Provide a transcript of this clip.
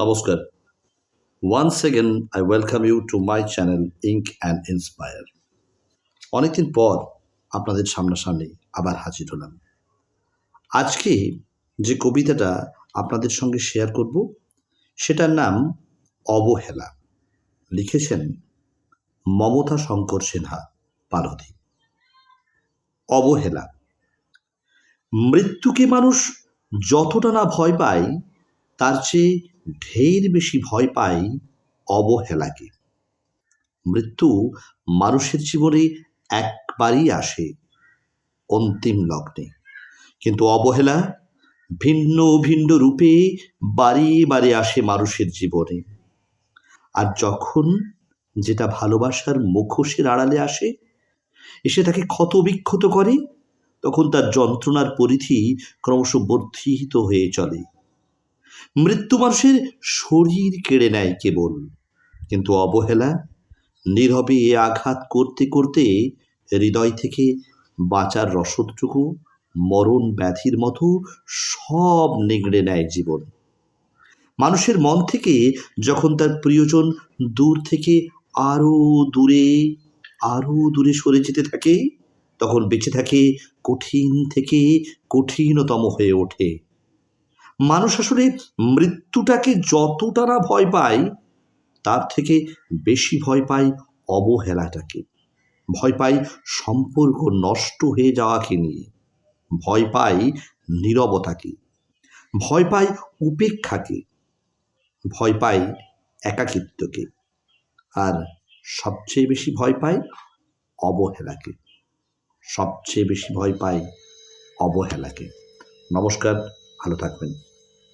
নমস্কার। Once again, I welcome you to my channel Ink and Inspire. অনেকদিন পর আপনাদের সামনাসামনি আবার হাজির হলাম। আজকে যে কবিতাটা আপনাদের সঙ্গে শেয়ার করব সেটার নাম অবহেলা। লিখেছেন মমতা শঙ্কর সিনহা পারধি। অবহেলা। মৃত্যুকে মানুষ যতটা না ভয় পায় তার চেয়ে ঢের বেশি ভয় পায় অবহেলাকে। মৃত্যু মানুষের জীবনে একবারই আসে, অন্তিম লগ্নে, কিন্তু অবহেলা ভিন্ন ভিন্ন রূপে বারে বারে আসে মানুষের জীবনে। আর যখন যেটা ভালোবাসার মুখোশের আড়ালে আসে, এসে তাকে ক্ষতবিক্ষত করে, তখন তার যন্ত্রণার পরিধি ক্রমশ বর্ধিত হয়ে চলে। মৃত্যু মানুষের শরীর কেড়ে নেয় কেবল, কিন্তু অবহেলা নীরবে এ আঘাত করতে করতে হৃদয় থেকে বাঁচার রসদটুকু মরণ ব্যাধির মতো সব নিংড়ে নেয় জীবন। মানুষের মন থেকে যখন তার প্রিয়জন দূর থেকে আরো দূরে সরে যেতে থাকে, তখন বেঁচে থাকে কঠিন থেকে কঠিনতম হয়ে ওঠে। মানুষ আসলে মৃত্যুটাকে যতটা না ভয় পায়, তার থেকে বেশি ভয় পায় অবহেলাটাকে। ভয় পায় সম্পর্ক নষ্ট হয়ে যাওয়াকে নিয়ে, ভয় পায় নীরবতাকে, ভয় পায় উপেক্ষাকে, ভয় পায় একাকিত্বকে, আর সবচেয়ে বেশি ভয় পায় অবহেলাকে। সবচেয়ে বেশি ভয় পায় অবহেলাকে। নমস্কার, ভালো থাকবেন।